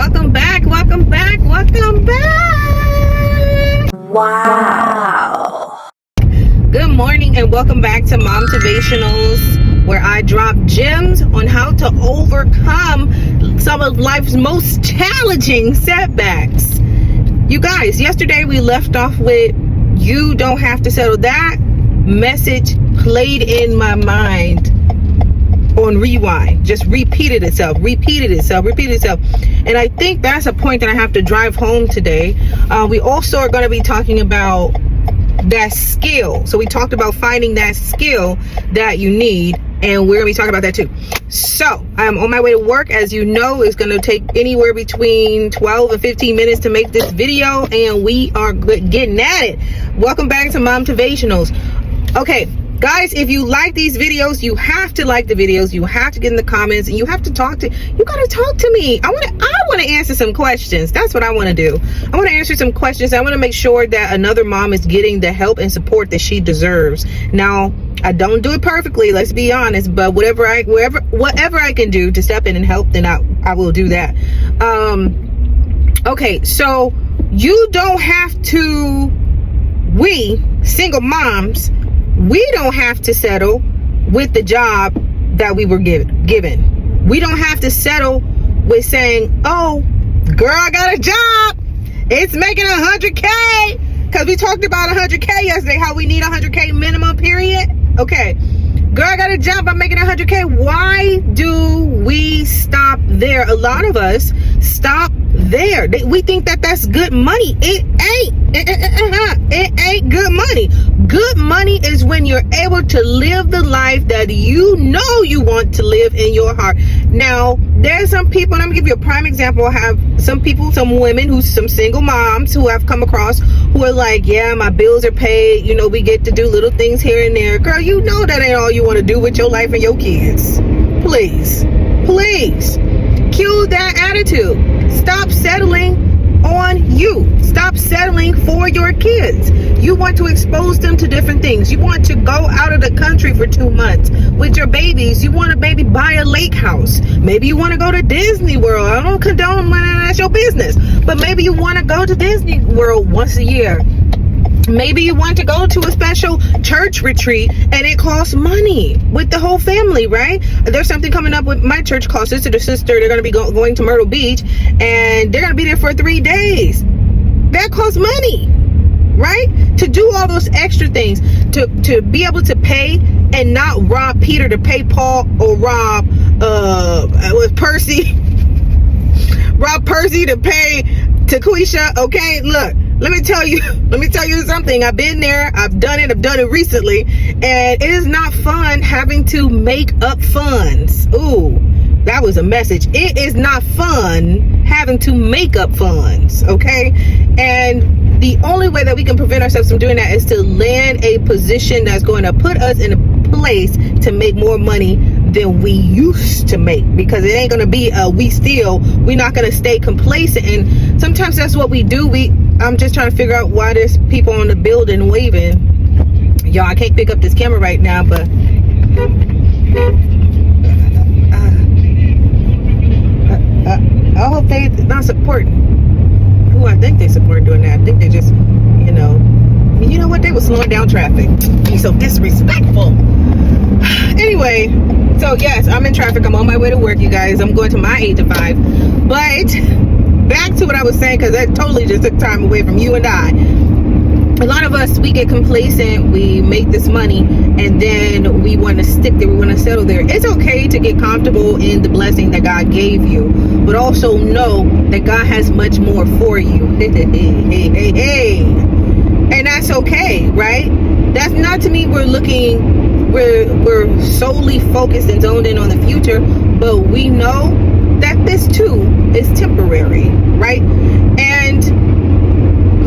Welcome back. Wow. Good morning and welcome back to MOMTIVATIONALS, where I drop gems on how to overcome some of life's most challenging setbacks. You guys, yesterday we left off with "you don't have to settle." That message played in my mind on rewind, just repeated itself. And I think that's a point that I have to drive home today. We also are going to be talking about that skill. So we talked about finding that skill that you need, and we're going to be talking about that too. So I'm on my way to work. As you know, it's going to take anywhere between 12 and 15 minutes to make this video, and we are getting at it. Welcome back to MOMTIVATIONALS. Okay, guys, if you like these videos, you have to like the videos, you have to get in the comments, and you have to you gotta talk to me. I want to answer some questions. That's what I want to do. I want to answer some questions. I want to make sure that another mom is getting the help and support that she deserves. Now, I don't do it perfectly, let's be honest, but whatever I can do to step in and help, then I will do that. Okay, so you don't have to, we single moms, we don't have to settle with the job that we were given. We don't have to settle with saying, "Oh, girl, I got a job. It's making 100K." Because we talked about 100K yesterday, how we need 100K minimum, period. Okay, girl, I got a job. I'm making 100K. Why do we stop there? A lot of us stop there. We think that that's good money. It ain't. It ain't good money. Good money is when you're able to live the life that you know you want to live in your heart. Now, there's some people, and I'm gonna give you a prime example. I have some women, some single moms who I've come across who are like, yeah, my bills are paid. You know, we get to do little things here and there. Girl, you know that ain't all you want to do with your life and your kids. Please, cue that attitude. Stop settling on you. Stop settling for your kids. You want to expose them to different things. You want to go out of the country for 2 months with your babies. You want to maybe buy a lake house. Maybe you want to go to Disney World. I don't condone when that's your business, but maybe you want to go to Disney World once a year. Maybe you want to go to a special church retreat and it costs money with the whole family, right? There's something coming up with my church called Sister to Sister. They're going to be going to Myrtle Beach, and they're going to be there for 3 days. That costs money, right? To do all those extra things, to be able to pay and not rob Peter to pay Paul, or rob Percy to pay to Quisha. Okay, look. Let me tell you something. I've been there. I've done it recently. And it is not fun having to make up funds. Ooh, that was a message. It is not fun having to make up funds, okay? And the only way that we can prevent ourselves from doing that is to land a position that's going to put us in a place to make more money than we used to make, because it ain't going to be we're not going to stay complacent. And sometimes that's what we do. I'm just trying to figure out why there's people on the building waving. Y'all, I can't pick up this camera right now, but I hope they not support who I think they support doing that. I think they just, you know what? They were slowing down traffic. Being so disrespectful. Anyway, so yes, I'm in traffic. I'm on my way to work, you guys. I'm going to my 8 to 5. But back to what I was saying, because that totally just took time away from you and I. A lot of us, we get complacent, we make this money, and then we want to stick there, we want to settle there. It's okay to get comfortable in the blessing that God gave you, but also know that God has much more for you. Hey. And that's okay, right? That's not to mean we're solely focused and zoned in on the future, but we know that this too is temporary, right? And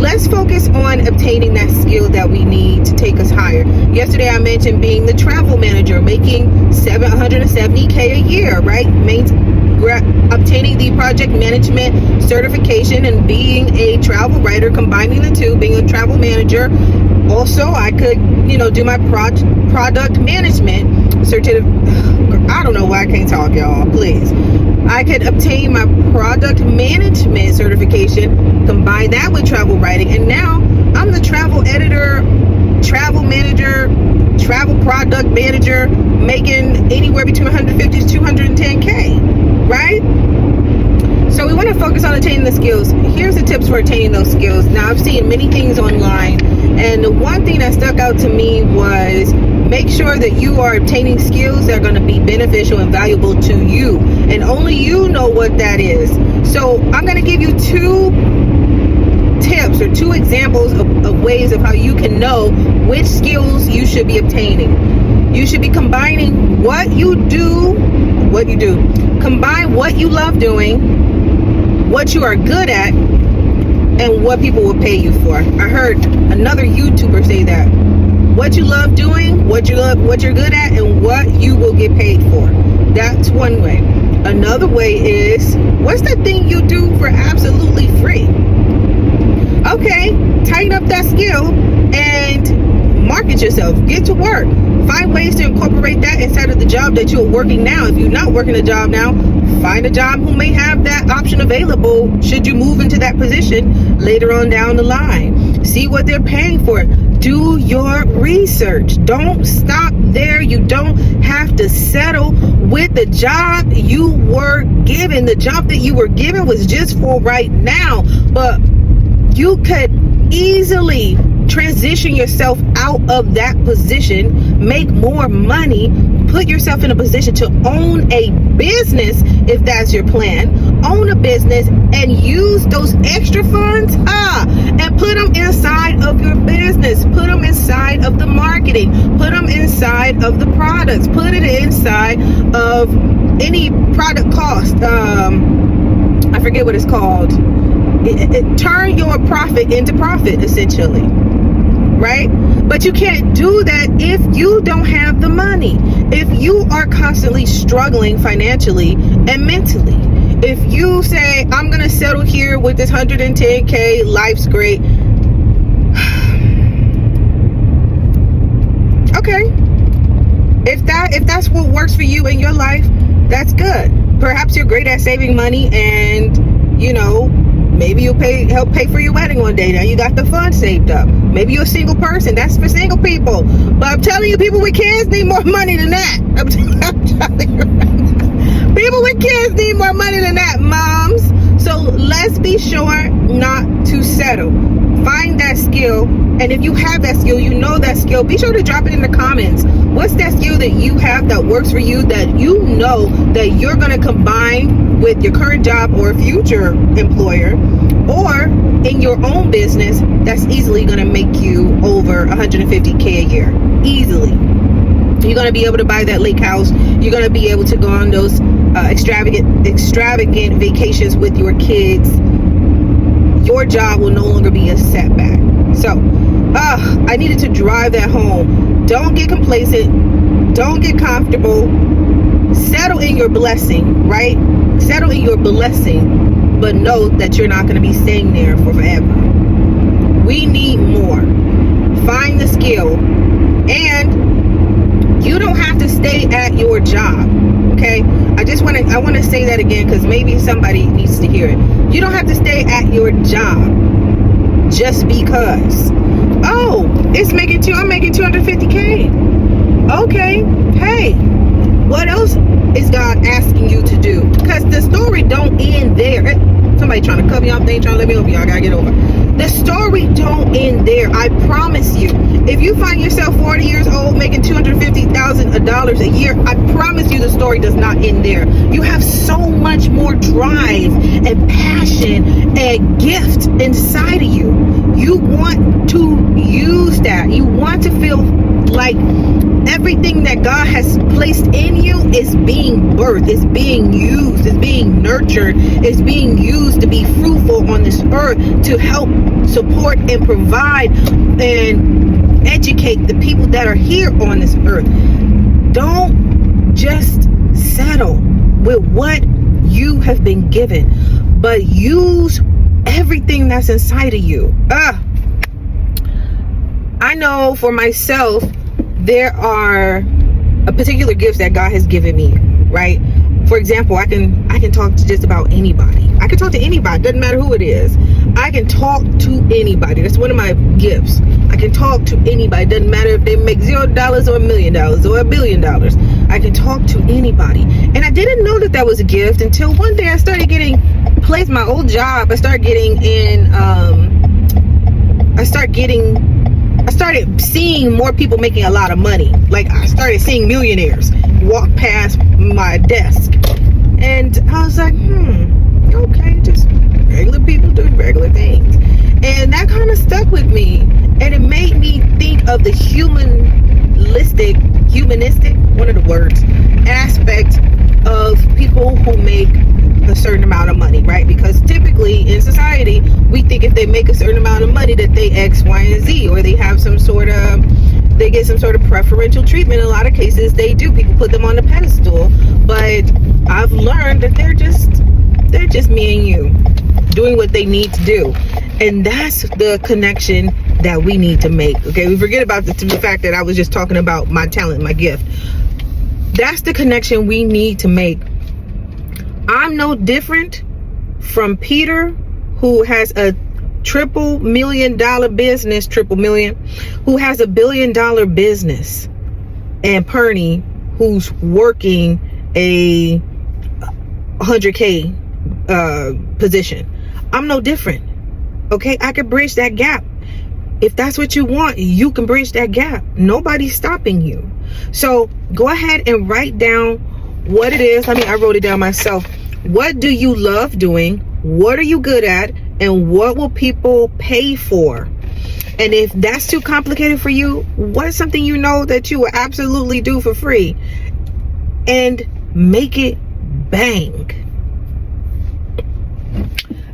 let's focus on obtaining that skill that we need to take us higher. Yesterday I mentioned being the travel manager, making $770K a year, right? Obtaining the project management certification and being a travel writer, combining the two, being a travel manager. Also, I could, do my product management certificate. I don't know why I can't talk, y'all. Please. I could obtain my product management certification, combine that with travel writing, and now I'm the travel editor, travel manager, travel product manager, making anywhere between 150 to 210K, right? So we want to focus on attaining the skills. Here's the tips for attaining those skills. Now, I've seen many things online, and the one thing that stuck out to me was make sure that you are obtaining skills that are going to be beneficial and valuable to you, and only you know what that is. So I'm going to give you 2 tips or 2 examples of ways of how you can know which skills you should be obtaining. You should be combining what you do, combine what you love doing, what you are good at, and what people will pay you for. I heard another YouTuber say that. What you love doing, what you're good at, and what you will get paid for. That's one way. Another way is, what's the thing you do for absolutely free? Okay, tighten up that skill and market yourself. Get to work. Find ways to incorporate that inside of the job that you're working now. If you're not working a job now, find a job who may have that option available should you move into that position later on down the line. See what they're paying for it. Do your research. Don't stop there. You don't have to settle with the job you were given. The job that you were given was just for right now, but you could easily transition yourself out of that position, make more money, put yourself in a position to own a business if that's your plan. Own a business and use those extra funds and put them inside of your business. Put them inside of the marketing. Put them inside of the products. Put it inside of any product cost. I forget what it's called. Turn your profit into profit, essentially, right? But you can't do that if you don't have the money. If you are constantly struggling financially and mentally. If you say, I'm gonna settle here with this 110K, life's great. Okay, if that's what works for you in your life, that's good. Perhaps you're great at saving money, and maybe you'll help pay for your wedding one day. Now you got the funds saved up. Maybe you're a single person. That's for single people. But I'm telling you, people with kids need more money than that. I'm telling you. People with kids need more money than that, moms. So let's be sure not to settle. Find that skill. And if you have that skill, you know that skill, be sure to drop it in the comments. What's that skill that you have that works for you, that you know that you're going to combine with your current job or future employer, or in your own business that's easily going to make you over 150K a year? Easily. You're going to be able to buy that lake house. You're going to be able to go on those extravagant vacations with your kids. Your job will no longer be a setback. So, I needed to drive that home. Don't get complacent. Don't get comfortable. Settle in your blessing, right? Settle in your blessing, but know that you're not going to be staying there for forever. We need more. Find the skill, and you don't have to stay at your job. Okay, I want to say that again, because maybe somebody needs to hear it. You don't have to stay at your job just because, I'm making 250K. Okay, hey, what else is God asking you to do? Because the story don't end there. Somebody trying to cut me off, they ain't trying to let me over. Y'all gotta get over. The story don't end there. I promise you. If you find yourself 40 years old making $250,000 a year, I promise you the story does not end there. You have so much more drive and passion and gift inside of you. You want to use that. You want to feel like everything that God has placed in you is being birthed, is being used, is being nurtured, is being used to be fruitful on this earth, to help support and provide and educate the people that are here on this earth. Don't just settle with what you have been given, but use everything that's inside of you. I know for myself, there are a particular gifts that God has given me, right? For example, I can talk to just about anybody. I can talk to anybody. Doesn't matter who it is. I can talk to anybody. That's one of my gifts. I can talk to anybody. Doesn't matter if they make $0 or $1 million or $1 billion. I can talk to anybody. And I didn't know that that was a gift until one day I started getting placed my old job. I started getting in. I started seeing more people making a lot of money. Like, I started seeing millionaires walk past my desk, and I was like, okay, just regular people doing regular things. And that kind of stuck with me, and it made me think of the humanistic, one of the words, aspect of people who make a certain amount of money, right? Because typically in society, we think if they make a certain amount of money that they X, Y, and Z, or they have they get some sort of preferential treatment. In a lot of cases, they do. People put them on the pedestal, but I've learned that they're just me and you doing what they need to do. And that's the connection that we need to make. Okay, we forget about the fact that I was just talking about my talent, my gift. That's the connection we need to make. I'm no different from Peter, who has a $1 million business, who has $1 billion business, and Pernie, who's working a 100K position. I'm no different. Okay, I can bridge that gap. If that's what you want, you can bridge that gap. Nobody's stopping you. So go ahead and write down what it is. I wrote it down myself. What do you love doing? What are you good at? And what will people pay for? And if that's too complicated for you, what's something you know that you will absolutely do for free? And make it bang.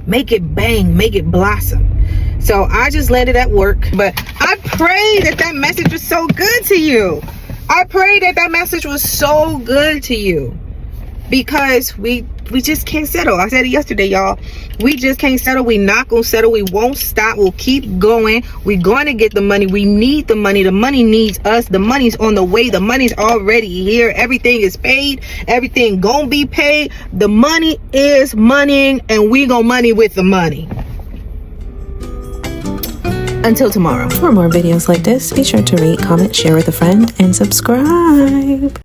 Make it bang. Make it blossom. So I just landed at work, but I pray that that message was so good to you. I pray that that message was so good to you, because we just can't settle. I said it yesterday, y'all. We just can't settle. We not gonna settle. We won't stop. We'll keep going. We're going to get the money. We need the money. The money needs us. The money's on the way. The money's already here. Everything is paid. Everything gonna be paid. The money is moneying, and we gonna money with the money. Until tomorrow. For more videos like this, be sure to rate, comment, share with a friend, and subscribe.